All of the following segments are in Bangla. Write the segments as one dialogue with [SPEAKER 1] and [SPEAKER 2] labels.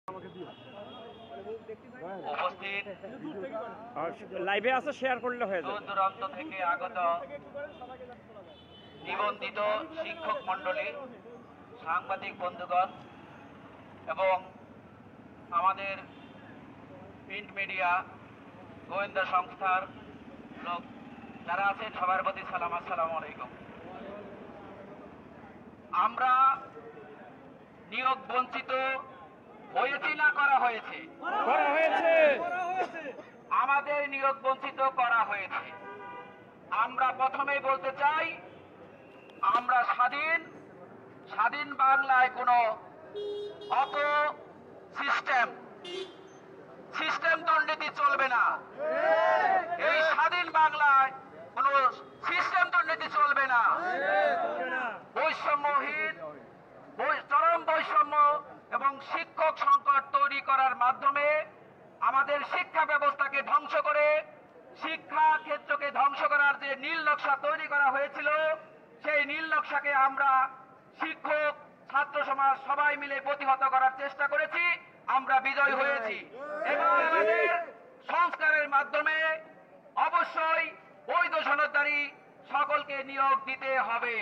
[SPEAKER 1] উপস্থিত
[SPEAKER 2] লাইভে আছে, শেয়ার করলে হয়ে যাবে।
[SPEAKER 1] দূর দূরান্ত থেকে আগত নিবন্ধিত শিক্ষক মণ্ডলী, সাংবাদিক বন্ধুগণ এবং আমাদের প্রিন্ট মিডিয়া, গোয়েন্দা সংস্থার লোক যারা আছেন সবার প্রতি সালাম, আসসালামু আলাইকুম। আমরা নিয়োগ বঞ্চিত হয়েছি না করা হয়েছে? আমাদের নিয়োগ বঞ্চিত করা হয়েছে। আমরা প্রথমেই বলতে চাই, আমরা স্বাধীন বাংলায় কোনো অত সিস্টেম দুর্নীতি চলবে না। এই স্বাধীন বাংলায় কোনো সিস্টেম দুর্নীতি চলবে না। বৈষম্যহীন, চরম বৈষম্য এবং শিক্ষক সংকট তৈরি করার মাধ্যমে আমাদের শিক্ষা ব্যবস্থাকে ধ্বংস করে, শিক্ষা ক্ষেত্রকে ধ্বংস করার যে নীল নকশা তৈরি করা হয়েছিল, সেই নীল নকশাকে আমরা শিক্ষক, ছাত্র সমাজ সবাই মিলে প্রতিহত করার চেষ্টা করেছি। আমরা বিজয় হয়েছি এবং আমাদের সংস্কারের মাধ্যমে অবশ্যই বৈধ সনদধারী সকলকে নিয়োগ দিতে হবে।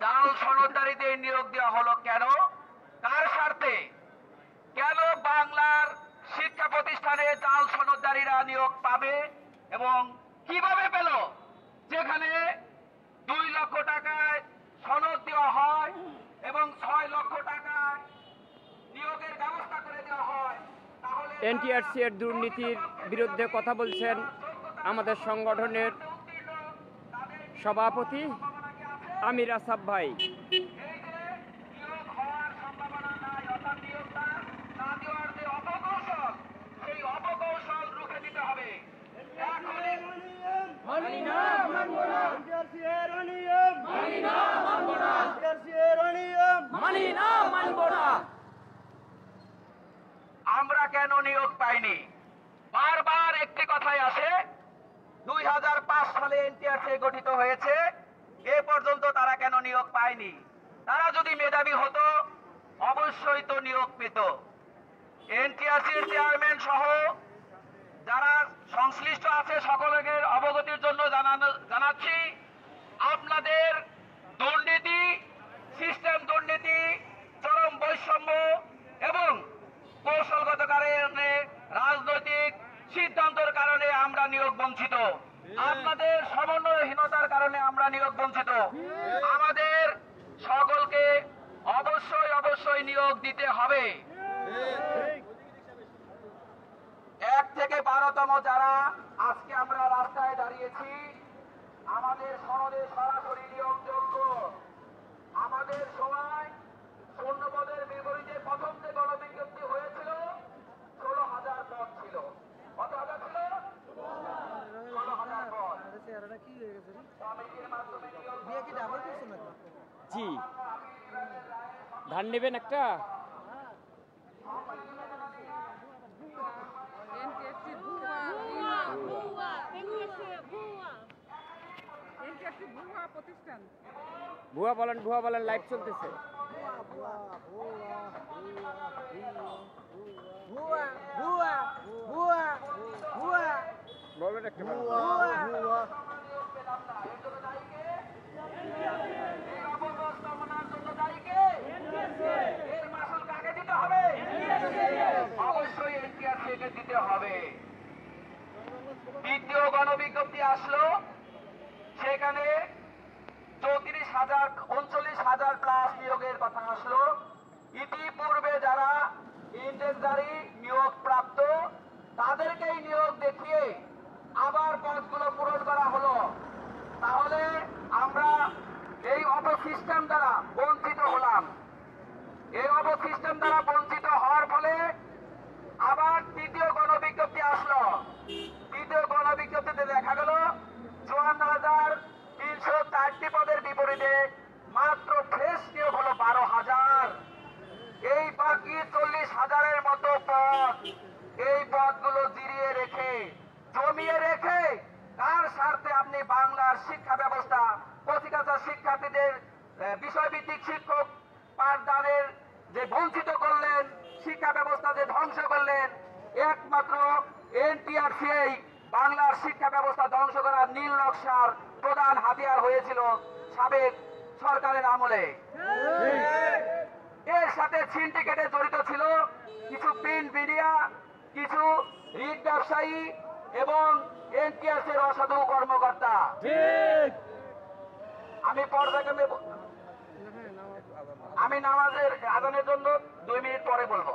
[SPEAKER 1] জাল সনদধারীদের নিয়োগ দেওয়া হলো কেন? কার স্বার্থে? কেন বাংলার শিক্ষা প্রতিষ্ঠানে জাল সনদধারীরা নিয়োগ পাবে এবং কিভাবে পেল? যেখানে 2 লক্ষ টাকায় সনদ দেওয়া হয় এবং 6 লক্ষ টাকায় নিয়োগের ব্যবস্থা করে দেওয়া হয়, তাহলে
[SPEAKER 2] এনটিআরসি এর দুর্নীতির বিরুদ্ধে কথা বলছেন আমাদের সংগঠনের সভাপতি আমির আসাফ ভাই।
[SPEAKER 1] নিয়োগ হওয়ার সম্ভাবনা নাই, অর্থাৎ নিয়োগটা না দেওয়ার যে অপকৌশল, সেই অপকৌশল রুখে দিতে হবে। আমরা কেন নিয়োগ পাইনি? বারবার একটি কথাই আসে, 2005 সালে এনটিআরসি গঠিত হয়েছে, এ পর্যন্ত তারা কেন নিয়োগ পায়নি? তারা যদি মেধাবী হতো অবশ্যই তো নিয়োগ পেত। এনটিআরসির চেয়ারম্যান সহ যারা সংশ্লিষ্ট আছে সকলকে অবগতির জন্য জানাচ্ছি, আপনাদের দুর্নীতি, সিস্টেম দুর্নীতি, চরম বৈষম্য এবং কৌশলগত কারণে, রাজনৈতিক সিদ্ধান্তের কারণে আমরা নিয়োগ বঞ্চিত। আপনাদের সমন্বয়হীনতার কারণে আমরা নিয়োগ বঞ্চিত। আমাদের সকলকে অবশ্যই নিয়োগ দিতে হবে। 1 থেকে 12তম যারা আজকে আমরা রাস্তায় দাঁড়িয়েছি, আমাদের সনদে সরাসরি নিয়োগযোগ্য। আমাদের সময় শূন্যপদের বিপরীতে প্রথম যে গণবিজ্ঞপ্তি হয়েছিল 16,000 পদ ছিল। কত হাজার ছিল? 16,000 পদ। কমিটির মাধ্যমে
[SPEAKER 2] জি, ধান নেবেন একটা? ভুয়া বলেন, লাইভ চলতেছে। বলেন একটা।
[SPEAKER 1] অবশ্যই এনটিআরসিকে দিতে হবে। দ্বিতীয় গণবিজ্ঞপ্তি আসলো, সেখানে 39,000 প্লাস নিয়োগের কথা আসলো। ইতিপূর্বে যারা ইন্ডেক্সধারী নিয়োগ প্রাপ্ত তাদেরকেই নিয়োগ দেখিয়ে আবার পদগুলো পূরণ করা হলো। তাহলে আমরা এই অপসিস্টেম দ্বারা বঞ্চিত হলাম। এই অপসিস্টেম দ্বারা বঞ্চিত হওয়ার ফলে আবার তৃতীয় গণবিজ্ঞপ্তি আসলো। তৃতীয় সেই বাংলার শিক্ষা ব্যবস্থা ধ্বংস করার নীল নকশার প্রধান হাতিয়ার হয়েছিল সাবেক সরকারের আমলে। এর সাথে সিন্ডিকেটে জড়িত ছিল কিছু প্রিন্ট মিডিয়া, কিছু রিট ব্যবসায়ী এবং এনটিএস এর অসাধু কর্মকর্তা। আমি পর্যায়ক্রমে আমি নামাজের আজানের জন্য 2 মিনিট পরে বলবো।